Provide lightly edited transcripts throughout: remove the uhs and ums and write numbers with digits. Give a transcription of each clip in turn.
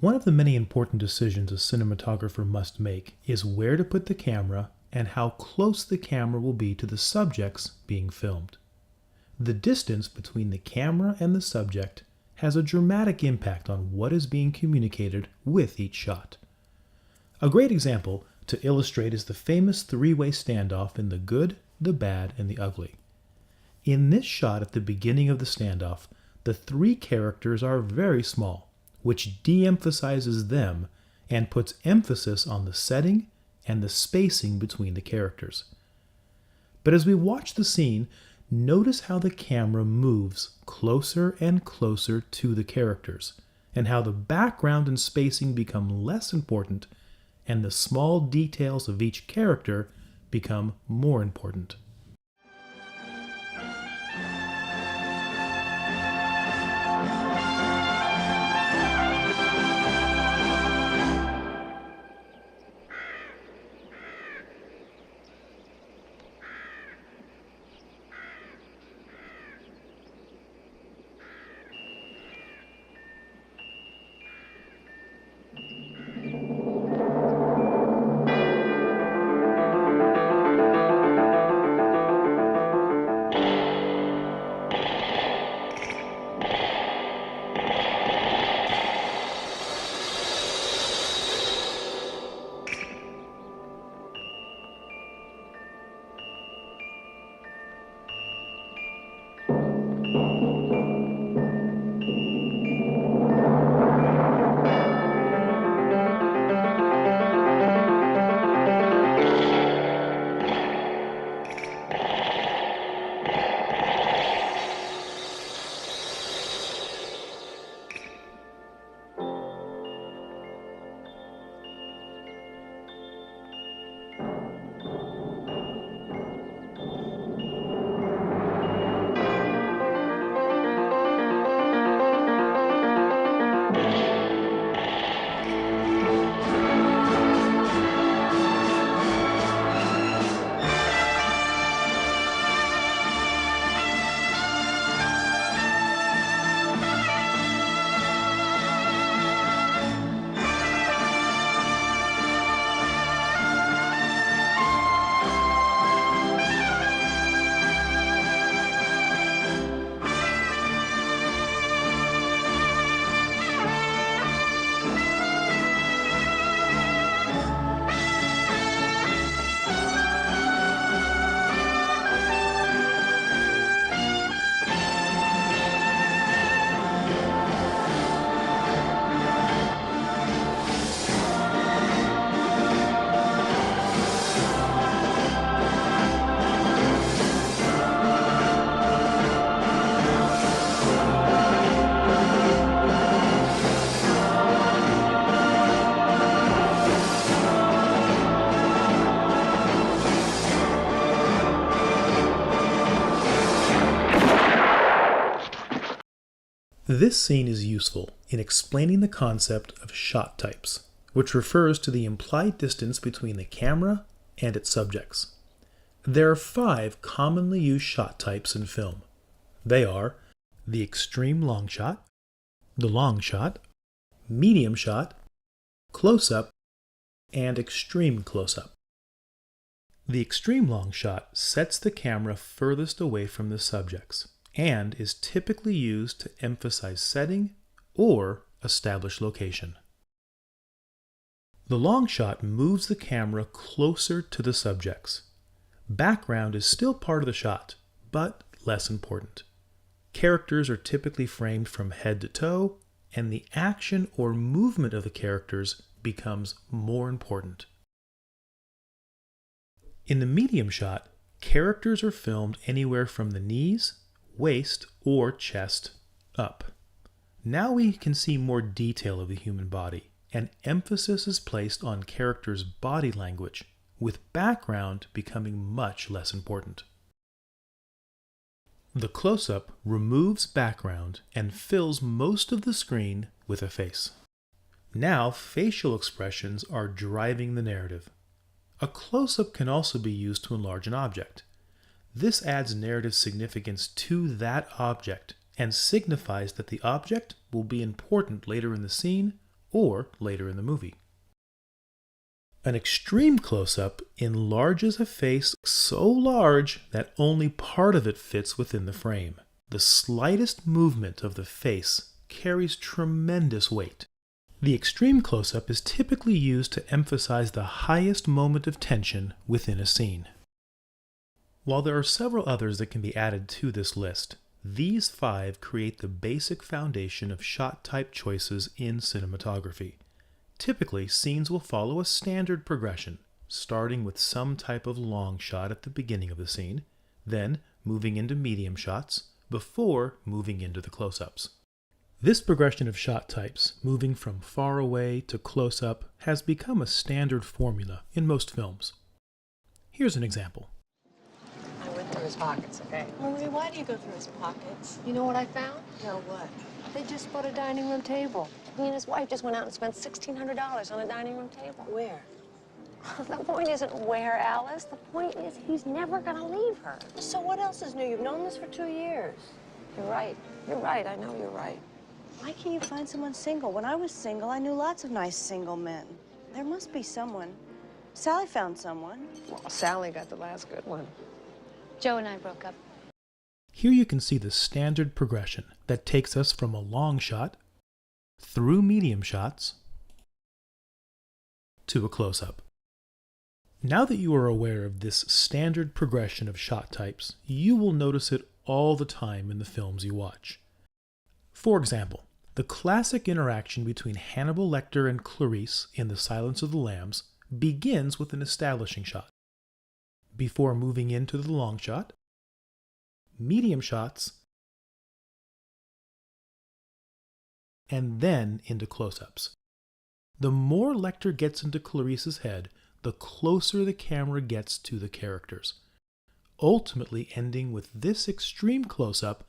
One of the many important decisions a cinematographer must make is where to put the camera and how close the camera will be to the subjects being filmed. The distance between the camera and the subject has a dramatic impact on what is being communicated with each shot. A great example to illustrate is the famous three-way standoff in The Good, the Bad, and the Ugly. In this shot at the beginning of the standoff, the three characters are very small, which de-emphasizes them and puts emphasis on the setting and the spacing between the characters. But as we watch the scene, notice how the camera moves closer and closer to the characters, and how the background and spacing become less important and the small details of each character become more important. This scene is useful in explaining the concept of shot types, which refers to the implied distance between the camera and its subjects. There are 5 commonly used shot types in film. They are the extreme long shot, the long shot, medium shot, close-up, and extreme close-up. The extreme long shot sets the camera furthest away from the subjects and is typically used to emphasize setting or establish location. The long shot moves the camera closer to the subjects. Background is still part of the shot, but less important. Characters are typically framed from head to toe, and the action or movement of the characters becomes more important. In the medium shot, characters are filmed anywhere from the knees, waist, or chest up. Now we can see more detail of the human body, and emphasis is placed on characters' body language, with background becoming much less important. The close-up removes background and fills most of the screen with a face. Now facial expressions are driving the narrative. A close-up can also be used to enlarge an object. This adds narrative significance to that object and signifies that the object will be important later in the scene or later in the movie. An extreme close-up enlarges a face so large that only part of it fits within the frame. The slightest movement of the face carries tremendous weight. The extreme close-up is typically used to emphasize the highest moment of tension within a scene. While there are several others that can be added to this list, these 5 create the basic foundation of shot type choices in cinematography. Typically, scenes will follow a standard progression, starting with some type of long shot at the beginning of the scene, then moving into medium shots, before moving into the close-ups. This progression of shot types, moving from far away to close-up, has become a standard formula in most films. Here's an example. I went through his pockets, okay? Marie, why do you go through his pockets? You know what I found? No, what? They just bought a dining room table. He and his wife just went out and spent $1,600 on a dining room table. Where? The point isn't where, Alice. The point is he's never gonna leave her. So what else is new? You've known this for 2 years. You're right. You're right. I know you're right. Why can't you find someone single? When I was single, I knew lots of nice single men. There must be someone. Sally found someone. Well, Sally got the last good one. Joe and I broke up. Here you can see the standard progression that takes us from a long shot, through medium shots, to a close-up. Now that you are aware of this standard progression of shot types, you will notice it all the time in the films you watch. For example, the classic interaction between Hannibal Lecter and Clarice in The Silence of the Lambs begins with an establishing shot. Before moving into the long shot, medium shots, and then into close-ups. The more Lecter gets into Clarice's head, the closer the camera gets to the characters, ultimately ending with this extreme close-up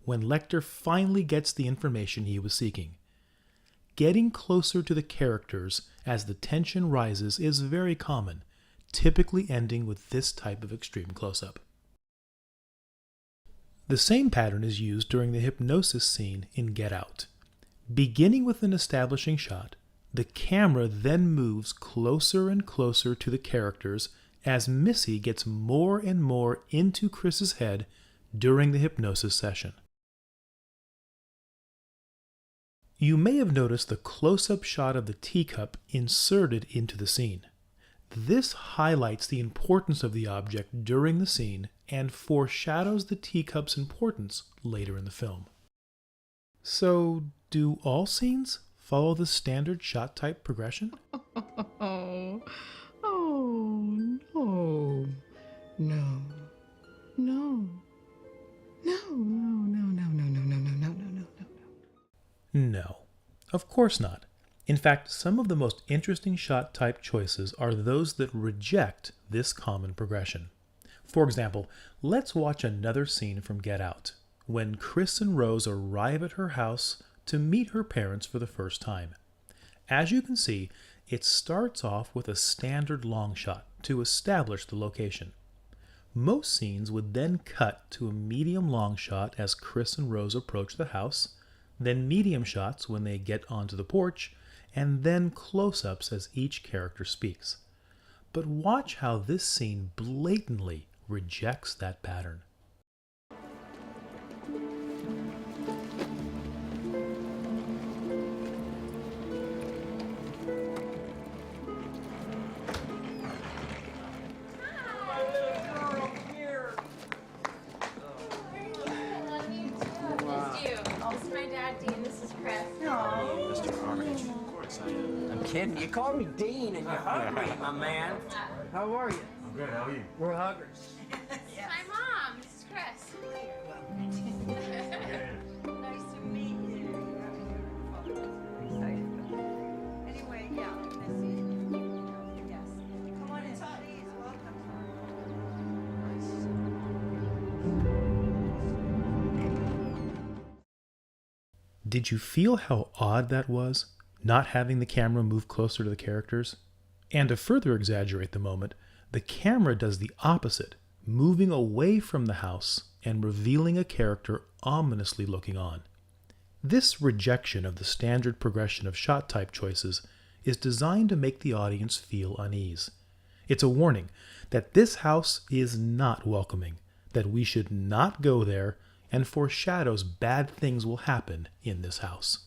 when Lecter finally gets the information he was seeking. Getting closer to the characters as the tension rises is very common, typically ending with this type of extreme close-up. The same pattern is used during the hypnosis scene in Get Out. Beginning with an establishing shot, the camera then moves closer and closer to the characters as Missy gets more and more into Chris's head during the hypnosis session. You may have noticed the close-up shot of the teacup inserted into the scene. This highlights the importance of the object during the scene and foreshadows the teacup's importance later in the film. So, do all scenes follow the standard shot type progression? Oh, no. No. No. No, no. No, of course not. In fact, some of the most interesting shot type choices are those that reject this common progression. For example, let's watch another scene from Get Out, when Chris and Rose arrive at her house to meet her parents for the first time. As you can see, it starts off with a standard long shot to establish the location. Most scenes would then cut to a medium long shot as Chris and Rose approach the house, then medium shots when they get onto the porch, and then close-ups as each character speaks. But watch how this scene blatantly rejects that pattern. I'm kidding. You call me Dean and you're hungry, my man. How are you? I'm good. How are you? We're huggers. Yes. My mom, this is Chris. Nice to meet you. Anyway, yeah, this is, yes. Come on in, please, welcome. Did you feel how odd that was, not having the camera move closer to the characters? And to further exaggerate the moment, the camera does the opposite, moving away from the house and revealing a character ominously looking on. This rejection of the standard progression of shot type choices is designed to make the audience feel unease. It's a warning that this house is not welcoming, that we should not go there, and foreshadows bad things will happen in this house.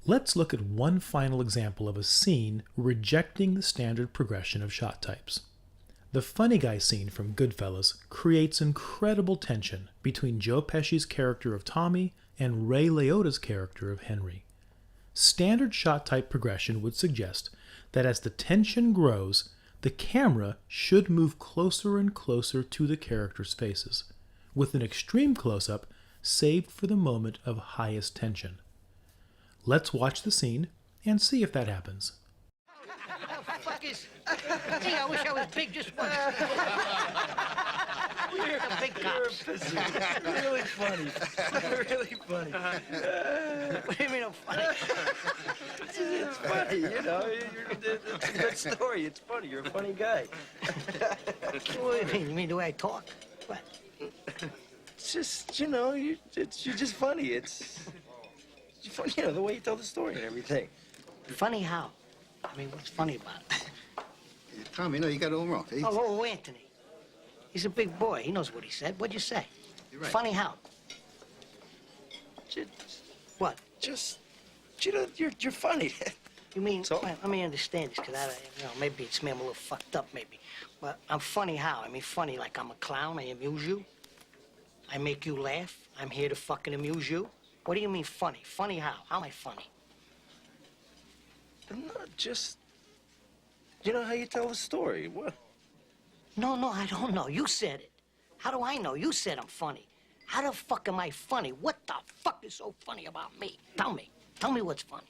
Let's look at one final example of a scene rejecting the standard progression of shot types. The funny guy scene from Goodfellas creates incredible tension between Joe Pesci's character of Tommy and Ray Liotta's character of Henry. Standard shot type progression would suggest that as the tension grows, the camera should move closer and closer to the characters' faces, with an extreme close-up saved for the moment of highest tension. Let's watch the scene and see if that happens. Gee, I wish I was big just once. You're a big cops. Really funny. Really funny. What do you mean I'm funny? It's funny, you know. It's a good story. It's funny. You're a funny guy. What do you mean? You mean the way I talk? What? It's just, you know, you're just funny. It's funny, you know, the way you tell the story and everything. Funny how? I mean, what's funny about it? Tommy, no, you got it all wrong. Oh, Anthony. He's a big boy. He knows what he said. What'd you say? You're right. Funny how? What? Just, you know, you're funny. You mean, So? well, let me understand this, because maybe it's me, I'm a little fucked up, maybe. But I'm funny how? I mean, funny like I'm a clown, I amuse you? I make you laugh? I'm here to fucking amuse you? What do you mean funny? Funny how? How am I funny? No, just, you know how you tell the story. What? No, I don't know. You said it. How do I know? You said I'm funny. How the fuck am I funny? What the fuck is so funny about me? Tell me. Tell me what's funny.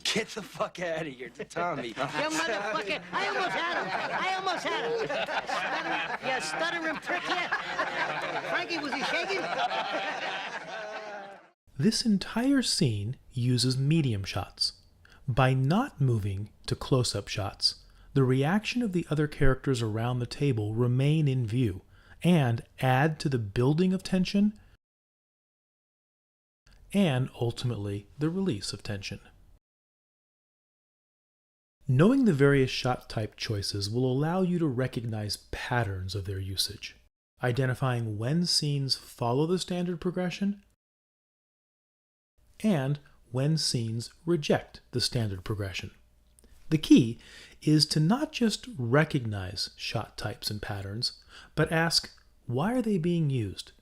Get the fuck out of here, Tommy. You motherfucker. I almost had him. You stuttering prick here. Frankie, was he shaking? This entire scene uses medium shots. By not moving to close-up shots, the reaction of the other characters around the table remain in view and add to the building of tension and ultimately the release of tension. Knowing the various shot type choices will allow you to recognize patterns of their usage, identifying when scenes follow the standard progression and when scenes reject the standard progression. The key is to not just recognize shot types and patterns, but ask, why are they being used?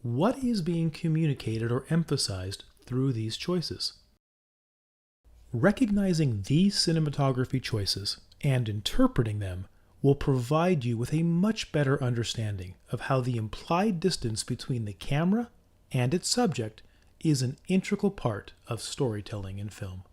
What is being communicated or emphasized through these choices? Recognizing these cinematography choices and interpreting them will provide you with a much better understanding of how the implied distance between the camera and its subject is an integral part of storytelling in film.